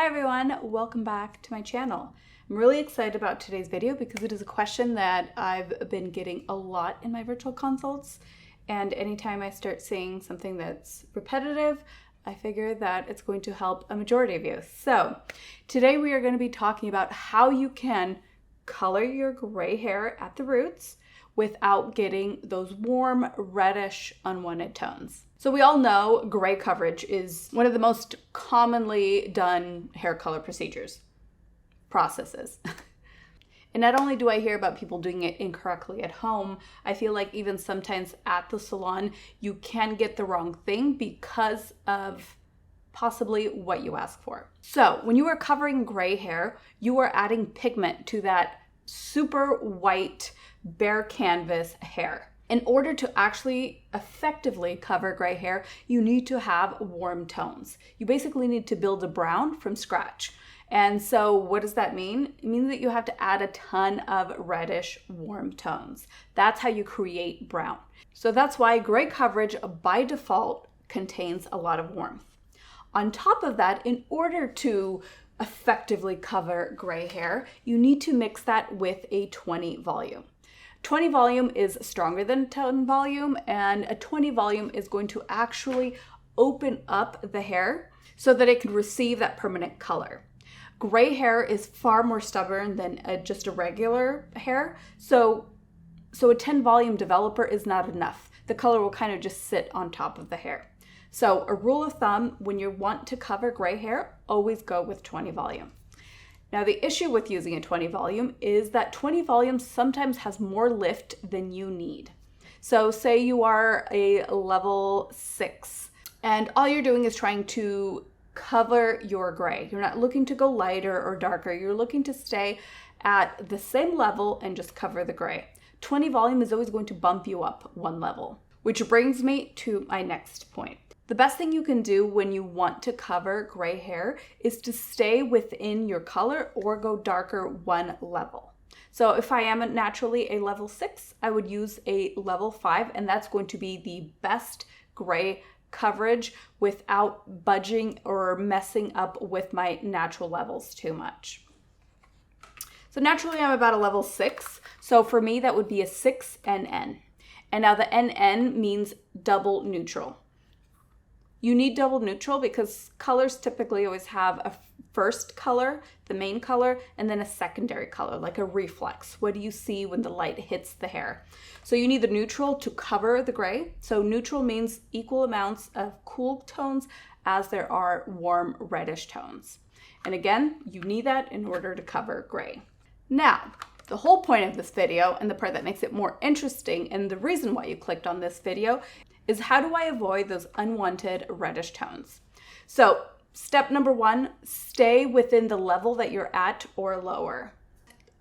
Hi everyone, welcome back to my channel. I'm really excited about today's video because it is a question that I've been getting a lot in my virtual consults, and anytime I start seeing something that's repetitive, I figure that it's going to help a majority of you. So today we are going to be talking about how you can color your gray hair at the roots without getting those warm, reddish, unwanted tones. So we all know gray coverage is one of the most commonly done hair color processes. And not only do I hear about people doing it incorrectly at home, I feel like even sometimes at the salon, you can get the wrong thing because of possibly what you ask for. So when you are covering gray hair, you are adding pigment to that super white, bare canvas hair. In order to actually effectively cover gray hair, you need to have warm tones. You basically need to build a brown from scratch. And so what does that mean? It means that you have to add a ton of reddish warm tones. That's how you create brown. So that's why gray coverage by default contains a lot of warmth. On top of that, in order to effectively cover gray hair, you need to mix that with a 20 volume. 20 volume is stronger than 10 volume, and a 20 volume is going to actually open up the hair so that it can receive that permanent color. Gray hair is far more stubborn than just a regular hair, so a 10 volume developer is not enough. The color will kind of just sit on top of the hair. So a rule of thumb, when you want to cover gray hair, always go with 20 volume. Now the issue with using a 20 volume is that 20 volume sometimes has more lift than you need. So say you are a level 6 and all you're doing is trying to cover your gray. You're not looking to go lighter or darker. You're looking to stay at the same level and just cover the gray. 20 volume is always going to bump you up one level, which brings me to my next point. The best thing you can do when you want to cover gray hair is to stay within your color or go darker one level. So if I am naturally a level 6, I would use a level 5, and that's going to be the best gray coverage without budging or messing up with my natural levels too much. So naturally I'm about a level 6. So for me, that would be a 6 NN. And now the NN means double neutral. You need double neutral because colors typically always have a first color, the main color, and then a secondary color, like a reflex. What do you see when the light hits the hair? So you need the neutral to cover the gray. So neutral means equal amounts of cool tones as there are warm reddish tones. And again, you need that in order to cover gray. Now, the whole point of this video, and the part that makes it more interesting, and the reason why you clicked on this video, is how do I avoid those unwanted reddish tones? So step number 1, stay within the level that you're at or lower.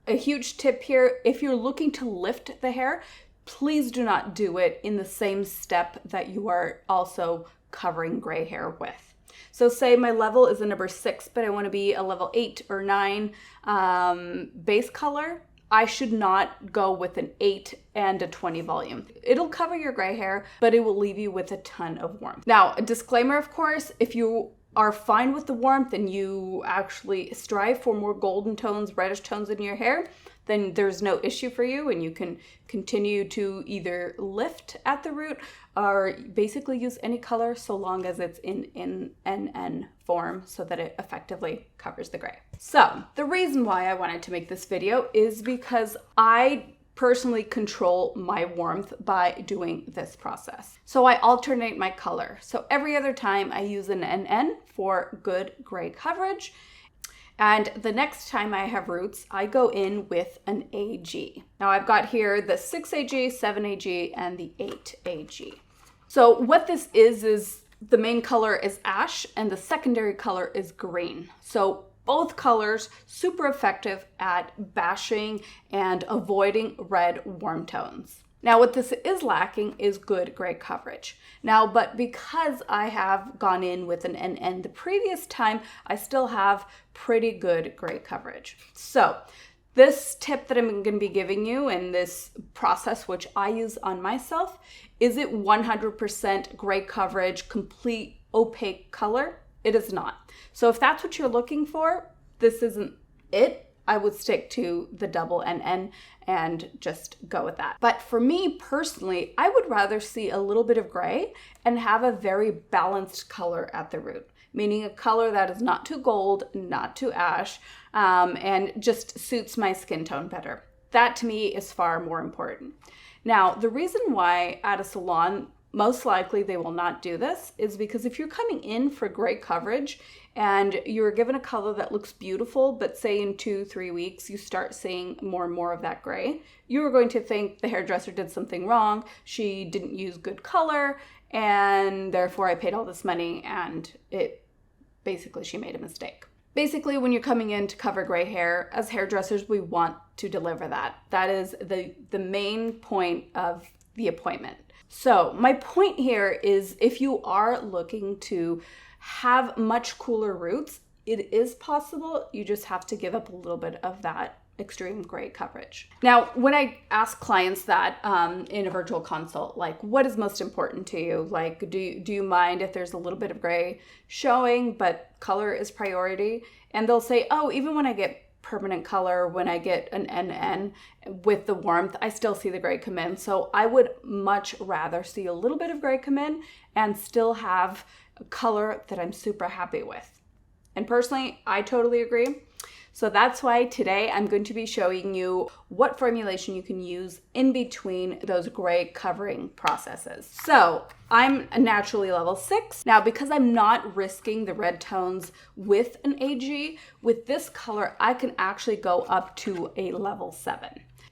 A huge tip here, if you're looking to lift the hair, please do not do it in the same step that you are also covering gray hair with. So say my level is a number 6, but I want to be a level 8 or 9 base color. I should not go with an 8 and a 20 volume. It'll cover your gray hair, but it will leave you with a ton of warmth. Now, a disclaimer, of course, if you are fine with the warmth and you actually strive for more golden tones, reddish tones in your hair, then there's no issue for you and you can continue to either lift at the root or basically use any color so long as it's in NN form so that it effectively covers the gray. So the reason why I wanted to make this video is because I personally control my warmth by doing this process. So I alternate my color. So every other time I use an NN for good gray coverage. And the next time I have roots, I go in with an AG. Now I've got here the 6AG, 7AG, and the 8AG. So what this is the main color is ash and the secondary color is green. So both colors super effective at bashing and avoiding red warm tones. Now what this is lacking is good gray coverage. Now, but because I have gone in with an NN the previous time, I still have pretty good gray coverage. So this tip that I'm going to be giving you in this process, which I use on myself, is it 100% gray coverage, complete opaque color? It is not. So if that's what you're looking for, this isn't it. I would stick to the double NN and just go with that. But for me personally, I would rather see a little bit of gray and have a very balanced color at the root, meaning a color that is not too gold, not too ash, and just suits my skin tone better. That to me is far more important. Now, the reason why at a salon, most likely they will not do this is because if you're coming in for gray coverage and you're given a color that looks beautiful, but say in 2-3 weeks you start seeing more and more of that gray, you are going to think the hairdresser did something wrong, she didn't use good color, and therefore I paid all this money and she made a mistake. Basically, when you're coming in to cover gray hair, as hairdressers, we want to deliver that. That is the main point of the appointment. So my point here is if you are looking to have much cooler roots, it is possible. You just have to give up a little bit of that extreme gray coverage. Now, when I ask clients that in a virtual consult, like what is most important to you? Like, do you mind if there's a little bit of gray showing, but color is priority? And they'll say, oh, even when I get permanent color, when I get an NN with the warmth, I still see the gray come in. So I would much rather see a little bit of gray come in and still have a color that I'm super happy with. And personally, I totally agree. So that's why today I'm going to be showing you what formulation you can use in between those gray covering processes. So I'm a naturally level 6. Now, because I'm not risking the red tones with an AG, with this color, I can actually go up to a level 7.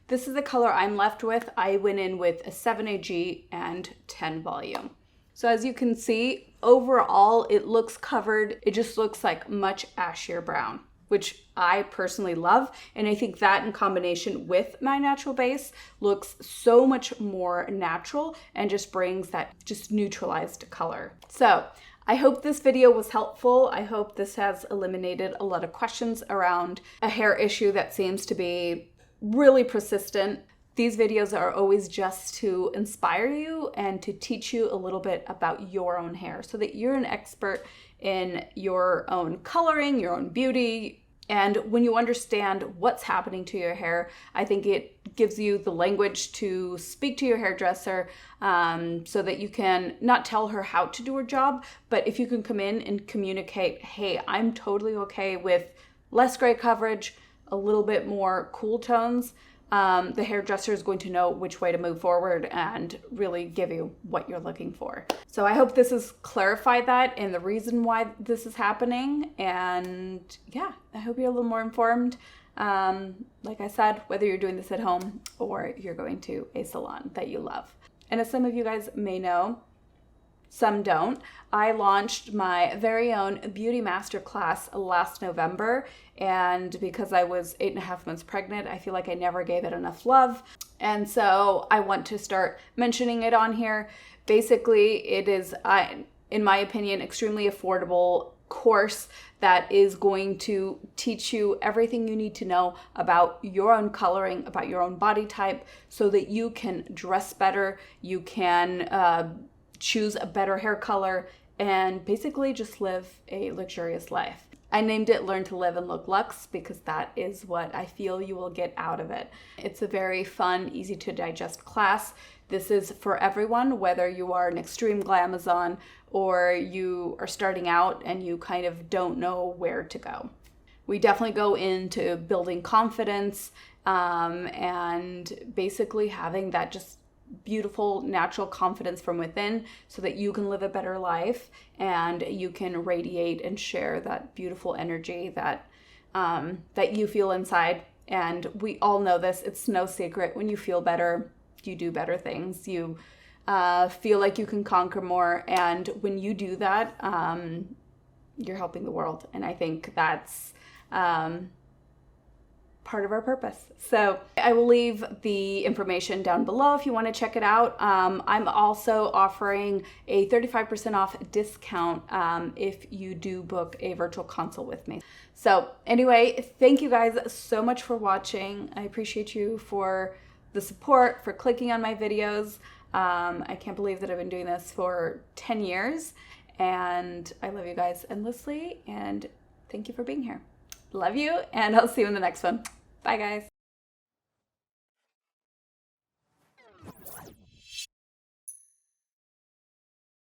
This is the color I'm left with. I went in with a 7 AG and 10 volume. So as you can see, overall, it looks covered. It just looks like much ashier brown, which I personally love. And I think that in combination with my natural base looks so much more natural and just brings that just neutralized color. So I hope this video was helpful. I hope this has eliminated a lot of questions around a hair issue that seems to be really persistent. These videos are always just to inspire you and to teach you a little bit about your own hair so that you're an expert in your own coloring, your own beauty. And when you understand what's happening to your hair, I think it gives you the language to speak to your hairdresser so that you can not tell her how to do her job, but if you can come in and communicate, hey, I'm totally okay with less gray coverage, a little bit more cool tones, the hairdresser is going to know which way to move forward and really give you what you're looking for. So I hope this has clarified that and the reason why this is happening. And yeah, I hope you're a little more informed. Like I said, whether you're doing this at home or you're going to a salon that you love. And as some of you guys may know, some don't, I launched my very own beauty masterclass last November, and because I was 8.5 months pregnant, I feel like I never gave it enough love, and so I want to start mentioning it on here. Basically, it is, in my opinion, extremely affordable course that is going to teach you everything you need to know about your own coloring, about your own body type, so that you can dress better, you can choose a better hair color, and basically just live a luxurious life. I named it Learn to Live and Look Luxe because that is what I feel you will get out of it. It's a very fun, easy to digest class. This is for everyone, whether you are an extreme glamazon or you are starting out and you kind of don't know where to go. We definitely go into building confidence and basically having that just beautiful natural confidence from within so that you can live a better life and you can radiate and share that beautiful energy that that you feel inside. And we all know this, it's no secret, when you feel better, you do better things, you feel like you can conquer more, and when you do that, you're helping the world. And I think that's part of our purpose. So I will leave the information down below if you want to check it out. I'm also offering a 35% off discount if you do book a virtual consult with me. So anyway, thank you guys so much for watching. I appreciate you for the support, for clicking on my videos. I can't believe that I've been doing this for 10 years. And I love you guys endlessly, and thank you for being here. Love you, and I'll see you in the next one. Bye, guys.